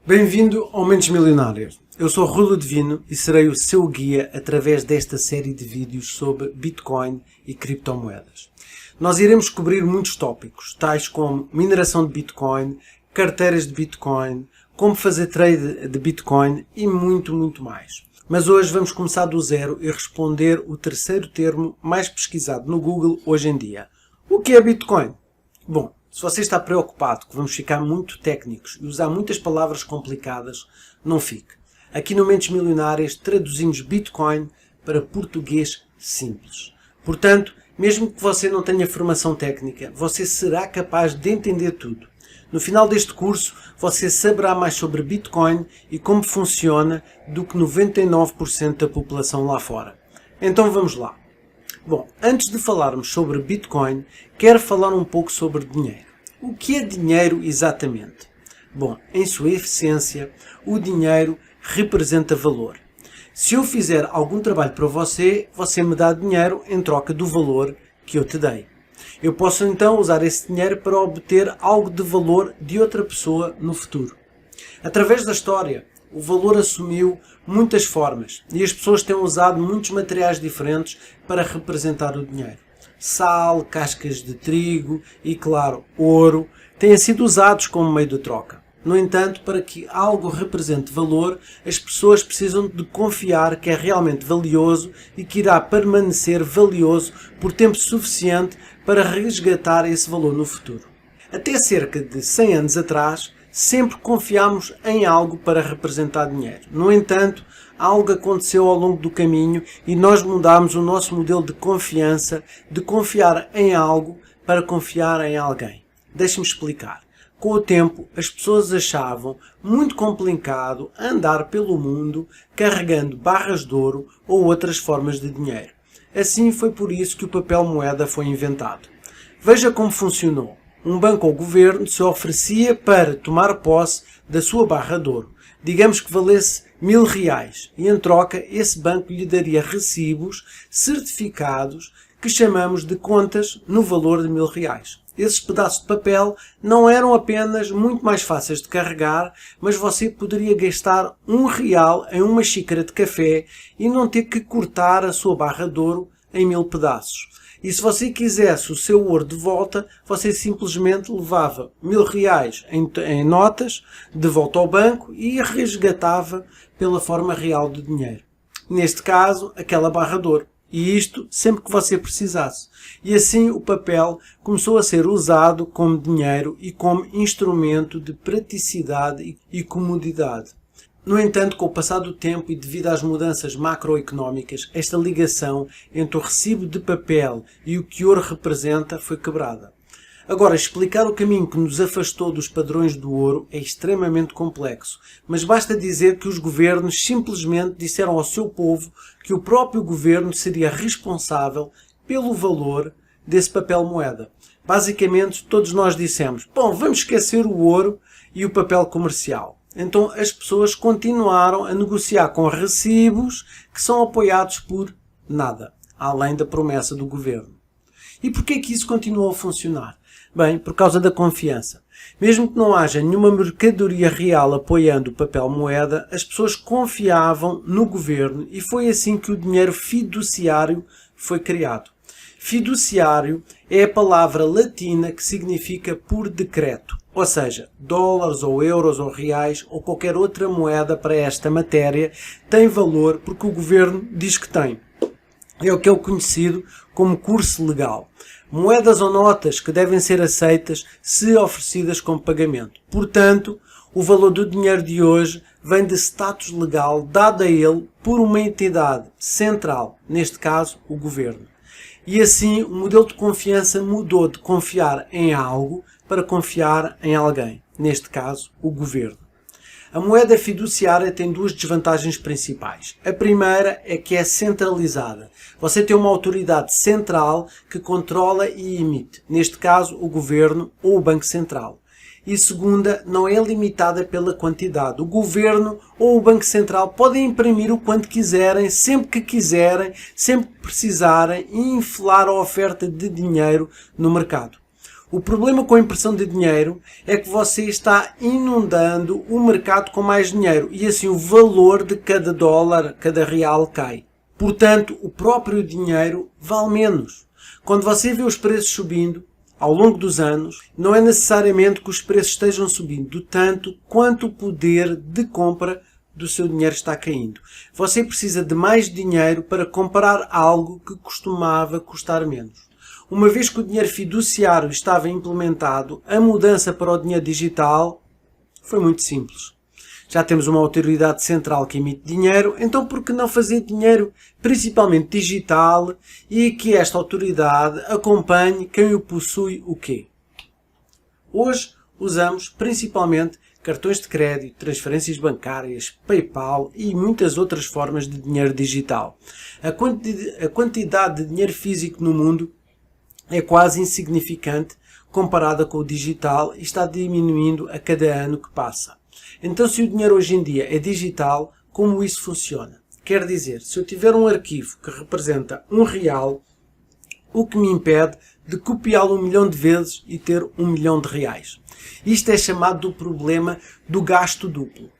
Bem-vindo ao Mentes Milionárias. Eu sou Rui Ludovino e serei o seu guia através desta série de vídeos sobre Bitcoin e criptomoedas. Nós iremos cobrir muitos tópicos, tais como mineração de Bitcoin, carteiras de Bitcoin, como fazer trade de Bitcoin e muito mais. Mas hoje vamos começar do zero e responder o terceiro termo mais pesquisado no Google hoje em dia. O que é Bitcoin? Bom, se você está preocupado que vamos ficar muito técnicos e usar muitas palavras complicadas, não fique. Aqui no Mentes Milionárias traduzimos Bitcoin para português simples. Portanto, mesmo que você não tenha formação técnica, você será capaz de entender tudo. No final deste curso, você saberá mais sobre Bitcoin e como funciona do que 99% da população lá fora. Então vamos lá. Bom, antes de falarmos sobre Bitcoin, quero falar um pouco sobre dinheiro. O que é dinheiro exatamente? Bom, em sua essência, o dinheiro representa valor. Se eu fizer algum trabalho para você, você me dá dinheiro em troca do valor que eu te dei. Eu posso então usar esse dinheiro para obter algo de valor de outra pessoa no futuro. Através da história, o valor assumiu muitas formas e as pessoas têm usado muitos materiais diferentes para representar o dinheiro. Sal, cascas de trigo e, claro, ouro têm sido usados como meio de troca. No entanto, para que algo represente valor, as pessoas precisam de confiar que é realmente valioso e que irá permanecer valioso por tempo suficiente para resgatar esse valor no futuro. Até cerca de 100 anos atrás, sempre confiámos em algo para representar dinheiro. No entanto, algo aconteceu ao longo do caminho e nós mudámos o nosso modelo de confiança, de confiar em algo para confiar em alguém. Deixe-me explicar. Com o tempo, as pessoas achavam muito complicado andar pelo mundo carregando barras de ouro ou outras formas de dinheiro. Assim foi por isso que o papel moeda foi inventado. Veja como funcionou. Um banco ou governo se oferecia para tomar posse da sua barra de ouro. Digamos que valesse R$1000 e em troca esse banco lhe daria recibos certificados que chamamos de contas no valor de R$1000. Esses pedaços de papel não eram apenas muito mais fáceis de carregar, mas você poderia gastar R$1 em uma xícara de café e não ter que cortar a sua barra de ouro em 1000 pedaços. E se você quisesse o seu ouro de volta, você simplesmente levava R$1000 em notas de volta ao banco e resgatava pela forma real de dinheiro. Neste caso, aquela barra de ouro. E isto sempre que você precisasse. E assim o papel começou a ser usado como dinheiro e como instrumento de praticidade e comodidade. No entanto, com o passar do tempo e devido às mudanças macroeconómicas, esta ligação entre o recibo de papel e o que ouro representa foi quebrada. Agora, explicar o caminho que nos afastou dos padrões do ouro é extremamente complexo, mas basta dizer que os governos simplesmente disseram ao seu povo que o próprio governo seria responsável pelo valor desse papel moeda. Basicamente, todos nós dissemos, bom, vamos esquecer o ouro e o papel comercial. Então as pessoas continuaram a negociar com recibos que são apoiados por nada, além da promessa do governo. E porquê é que isso continuou a funcionar? Bem, por causa da confiança. Mesmo que não haja nenhuma mercadoria real apoiando o papel moeda, as pessoas confiavam no governo e foi assim que o dinheiro fiduciário foi criado. Fiduciário é a palavra latina que significa por decreto, ou seja, dólares ou euros ou reais ou qualquer outra moeda para esta matéria tem valor porque o governo diz que tem. É o que é conhecido como curso legal. Moedas ou notas que devem ser aceitas se oferecidas como pagamento. Portanto, o valor do dinheiro de hoje vem de status legal dado a ele por uma entidade central, neste caso, o governo. E assim, o modelo de confiança mudou de confiar em algo para confiar em alguém, neste caso, o governo. A moeda fiduciária tem duas desvantagens principais. A primeira é que é centralizada. Você tem uma autoridade central que controla e emite, neste caso o governo ou o Banco Central. E segunda, não é limitada pela quantidade. O governo ou o Banco Central podem imprimir o quanto quiserem, sempre que quiserem, sempre que precisarem e inflar a oferta de dinheiro no mercado. O problema com a impressão de dinheiro é que você está inundando o mercado com mais dinheiro e assim o valor de cada dólar, cada real cai. Portanto, o próprio dinheiro vale menos. Quando você vê os preços subindo ao longo dos anos, não é necessariamente que os preços estejam subindo tanto quanto o poder de compra do seu dinheiro está caindo. Você precisa de mais dinheiro para comprar algo que costumava custar menos. Uma vez que o dinheiro fiduciário estava implementado, a mudança para o dinheiro digital foi muito simples. Já temos uma autoridade central que emite dinheiro, então por que não fazer dinheiro principalmente digital e que esta autoridade acompanhe quem o possui o quê? Hoje usamos principalmente cartões de crédito, transferências bancárias, PayPal e muitas outras formas de dinheiro digital. A quantidade de dinheiro físico no mundo é quase insignificante comparada com o digital e está diminuindo a cada ano que passa. Então, se o dinheiro hoje em dia é digital, como isso funciona? Quer dizer, se eu tiver um arquivo que representa R$1, o que me impede de copiá-lo 1 milhão de vezes e ter R$1 milhão. Isto é chamado do problema do gasto duplo.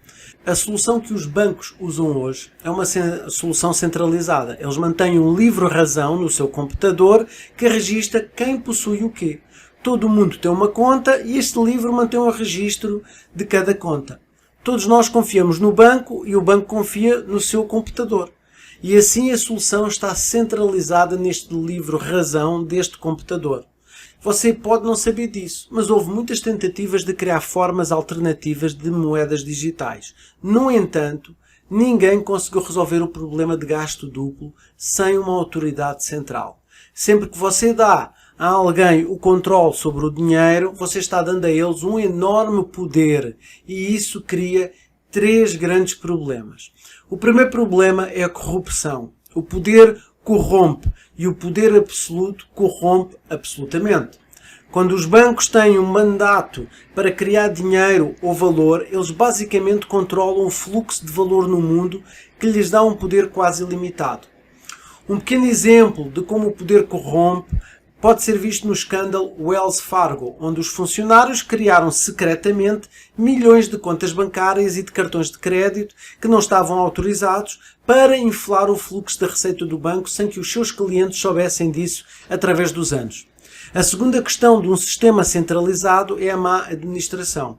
A solução que os bancos usam hoje é uma solução centralizada. Eles mantêm um livro-razão no seu computador que registra quem possui o quê. Todo mundo tem uma conta e este livro mantém um registro de cada conta. Todos nós confiamos no banco e o banco confia no seu computador. E assim a solução está centralizada neste livro-razão deste computador. Você pode não saber disso, mas houve muitas tentativas de criar formas alternativas de moedas digitais. No entanto, ninguém conseguiu resolver o problema de gasto duplo sem uma autoridade central. Sempre que você dá a alguém o controle sobre o dinheiro, você está dando a eles um enorme poder e isso cria 3 grandes problemas. O primeiro problema é a corrupção. O poder corrompe e o poder absoluto corrompe absolutamente. Quando os bancos têm um mandato para criar dinheiro ou valor, eles basicamente controlam o fluxo de valor no mundo que lhes dá um poder quase ilimitado. Um pequeno exemplo de como o poder corrompe pode ser visto no escândalo Wells Fargo, onde os funcionários criaram secretamente milhões de contas bancárias e de cartões de crédito que não estavam autorizados para inflar o fluxo da receita do banco sem que os seus clientes soubessem disso através dos anos. A segunda questão de um sistema centralizado é a má administração.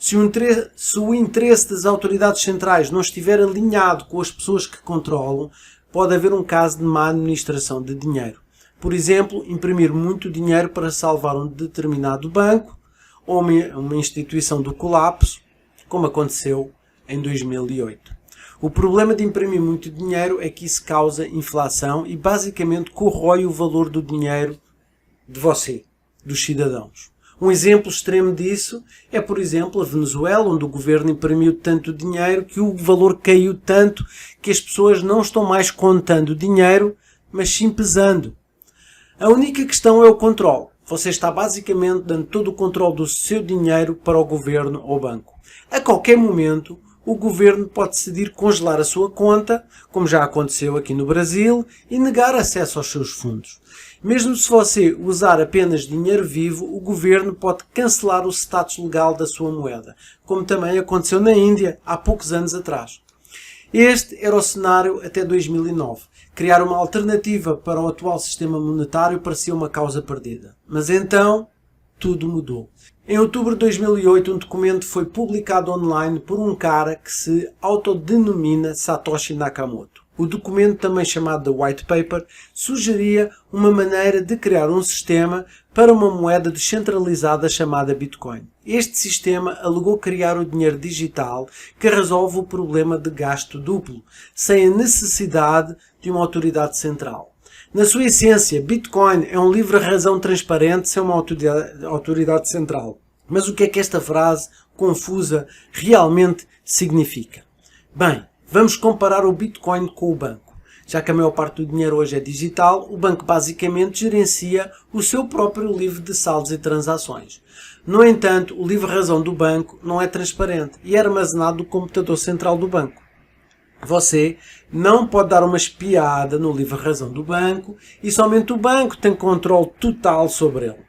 Se o interesse das autoridades centrais não estiver alinhado com as pessoas que controlam, pode haver um caso de má administração de dinheiro. Por exemplo, imprimir muito dinheiro para salvar um determinado banco ou uma instituição do colapso, como aconteceu em 2008. O problema de imprimir muito dinheiro é que isso causa inflação e basicamente corrói o valor do dinheiro de você, dos cidadãos. Um exemplo extremo disso é, por exemplo, a Venezuela, onde o governo imprimiu tanto dinheiro que o valor caiu tanto que as pessoas não estão mais contando dinheiro, mas sim pesando. A única questão é o controle. Você está basicamente dando todo o controle do seu dinheiro para o governo ou banco. A qualquer momento, o governo pode decidir congelar a sua conta, como já aconteceu aqui no Brasil, e negar acesso aos seus fundos. Mesmo se você usar apenas dinheiro vivo, o governo pode cancelar o status legal da sua moeda, como também aconteceu na Índia há poucos anos atrás. Este era o cenário até 2009. Criar uma alternativa para o atual sistema monetário parecia uma causa perdida. Mas então, tudo mudou. Em outubro de 2008, um documento foi publicado online por um cara que se autodenomina Satoshi Nakamoto. O documento, também chamado de White Paper, sugeria uma maneira de criar um sistema para uma moeda descentralizada chamada Bitcoin. Este sistema alegou criar o dinheiro digital que resolve o problema de gasto duplo, sem a necessidade de uma autoridade central. Na sua essência, Bitcoin é um livre-razão transparente sem uma autoridade central. Mas o que é que esta frase confusa realmente significa? Bem, vamos comparar o Bitcoin com o banco. Já que a maior parte do dinheiro hoje é digital, o banco basicamente gerencia o seu próprio livro de saldos e transações. No entanto, o livre-razão do banco não é transparente e é armazenado no computador central do banco. Você não pode dar uma espiada no livre-razão do banco e somente o banco tem controle total sobre ele.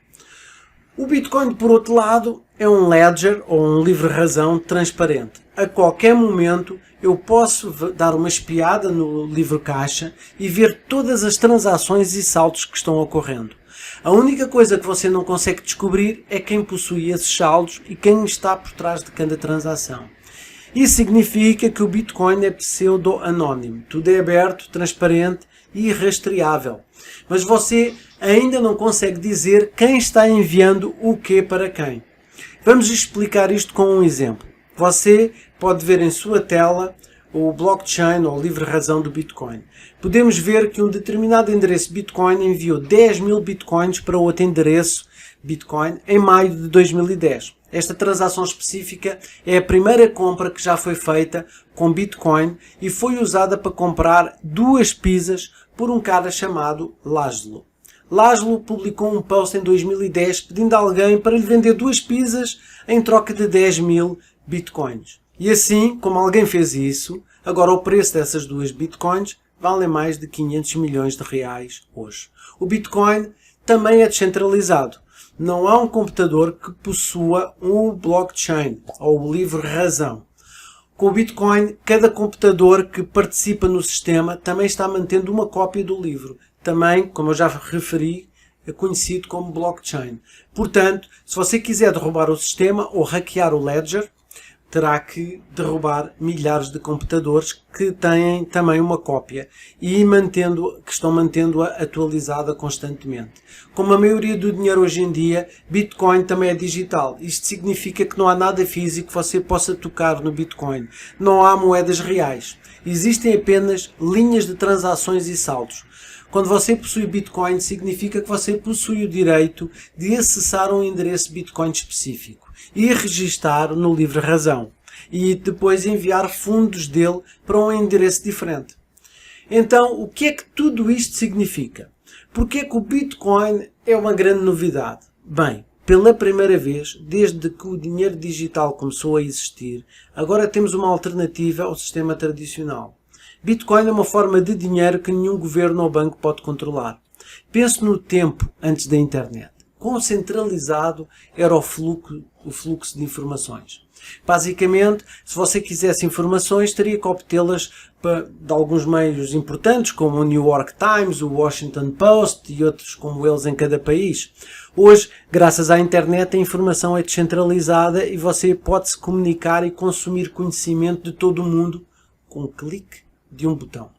O Bitcoin, por outro lado, é um ledger ou um livre-razão transparente. A qualquer momento eu posso dar uma espiada no livro-caixa e ver todas as transações e saldos que estão ocorrendo. A única coisa que você não consegue descobrir é quem possui esses saldos e quem está por trás de cada transação. Isso significa que o Bitcoin é pseudo-anónimo. Tudo é aberto, transparente e rastreável. Mas você ainda não consegue dizer quem está enviando o que para quem. Vamos explicar isto com um exemplo. Você pode ver em sua tela o blockchain ou livre-razão do Bitcoin. Podemos ver que um determinado endereço Bitcoin enviou 10.000 Bitcoins para outro endereço Bitcoin em maio de 2010. Esta transação específica é a primeira compra que já foi feita com Bitcoin e foi usada para comprar 2 pizzas por um cara chamado Laszlo. Laszlo publicou um post em 2010 pedindo a alguém para lhe vender 2 pizzas em troca de 10.000 Bitcoins. E assim, como alguém fez isso, agora o preço dessas 2 Bitcoins vale mais de 500 milhões de reais hoje. O Bitcoin também é descentralizado. Não há um computador que possua um blockchain ou o livre-razão. Com o Bitcoin, cada computador que participa no sistema também está mantendo uma cópia do livro. Também, como eu já referi, é conhecido como blockchain. Portanto, se você quiser derrubar o sistema ou hackear o ledger, terá que derrubar milhares de computadores que têm também uma cópia e que estão mantendo-a atualizada constantemente. Como a maioria do dinheiro hoje em dia, Bitcoin também é digital. Isto significa que não há nada físico que você possa tocar no Bitcoin. Não há moedas reais. Existem apenas linhas de transações e saldos. Quando você possui Bitcoin, significa que você possui o direito de acessar um endereço Bitcoin específico e registar no livre-razão e depois enviar fundos dele para um endereço diferente. Então, o que é que tudo isto significa? Porque é que o Bitcoin é uma grande novidade? Bem, pela primeira vez, desde que o dinheiro digital começou a existir, agora temos uma alternativa ao sistema tradicional. Bitcoin é uma forma de dinheiro que nenhum governo ou banco pode controlar. Pense no tempo antes da internet. Quão centralizado era o fluxo de informações. Basicamente, se você quisesse informações, teria que obtê-las de alguns meios importantes, como o New York Times, o Washington Post e outros como eles em cada país. Hoje, graças à internet, a informação é descentralizada e você pode se comunicar e consumir conhecimento de todo o mundo com um clique de um botão.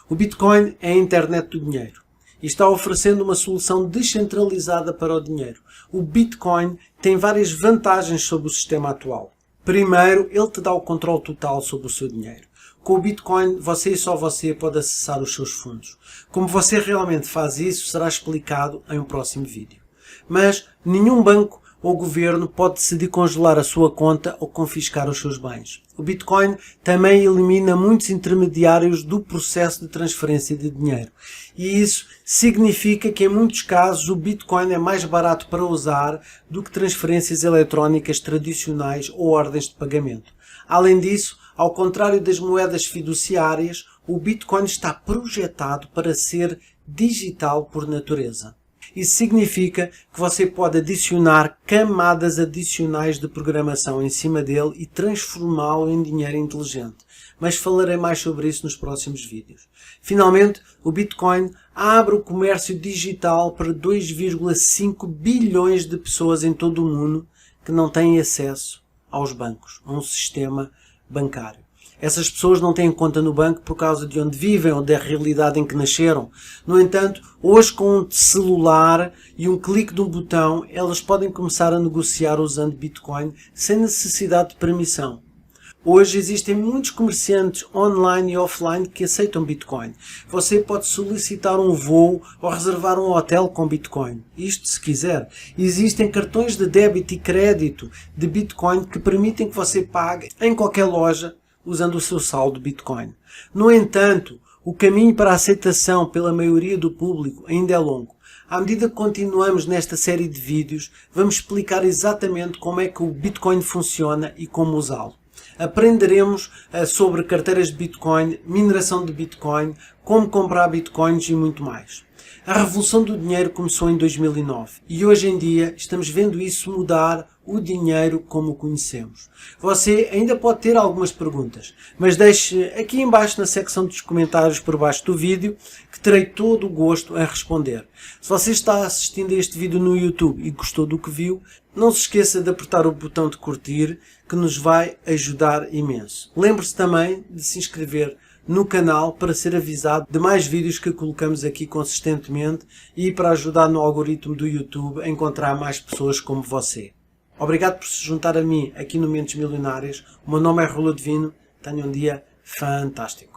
O Bitcoin é a internet do dinheiro e está oferecendo uma solução descentralizada para o dinheiro. O Bitcoin tem várias vantagens sobre o sistema atual. Primeiro, ele te dá o controle total sobre o seu dinheiro. Com o Bitcoin, você e só você pode acessar os seus fundos. Como você realmente faz isso, será explicado em um próximo vídeo. Mas nenhum banco ou governo pode decidir congelar a sua conta ou confiscar os seus bens. O Bitcoin também elimina muitos intermediários do processo de transferência de dinheiro. E isso significa que em muitos casos o Bitcoin é mais barato para usar do que transferências eletrónicas tradicionais ou ordens de pagamento. Além disso, ao contrário das moedas fiduciárias, o Bitcoin está projetado para ser digital por natureza. Isso significa que você pode adicionar camadas adicionais de programação em cima dele e transformá-lo em dinheiro inteligente. Mas falarei mais sobre isso nos próximos vídeos. Finalmente, o Bitcoin abre o comércio digital para 2,5 bilhões de pessoas em todo o mundo que não têm acesso aos bancos, a um sistema bancário. Essas pessoas não têm conta no banco por causa de onde vivem ou da realidade em que nasceram. No entanto, hoje com um celular e um clique de um botão, elas podem começar a negociar usando Bitcoin sem necessidade de permissão. Hoje existem muitos comerciantes online e offline que aceitam Bitcoin. Você pode solicitar um voo ou reservar um hotel com Bitcoin. Isto se quiser. Existem cartões de débito e crédito de Bitcoin que permitem que você pague em qualquer loja usando o seu saldo Bitcoin. No entanto, o caminho para a aceitação pela maioria do público ainda é longo. À medida que continuamos nesta série de vídeos, vamos explicar exatamente como é que o Bitcoin funciona e como usá-lo. Aprenderemos sobre carteiras de Bitcoin, mineração de Bitcoin, como comprar Bitcoins e muito mais. A revolução do dinheiro começou em 2009 e hoje em dia estamos vendo isso mudar o dinheiro como o conhecemos. Você ainda pode ter algumas perguntas, mas deixe aqui embaixo na secção dos comentários por baixo do vídeo que terei todo o gosto em responder. Se você está assistindo a este vídeo no YouTube e gostou do que viu, não se esqueça de apertar o botão de curtir que nos vai ajudar imenso. Lembre-se também de se inscrever no canal para ser avisado de mais vídeos que colocamos aqui consistentemente e para ajudar no algoritmo do YouTube a encontrar mais pessoas como você. Obrigado por se juntar a mim aqui no Mentes Milionárias. O meu nome é Rolo Divino. Tenha um dia fantástico.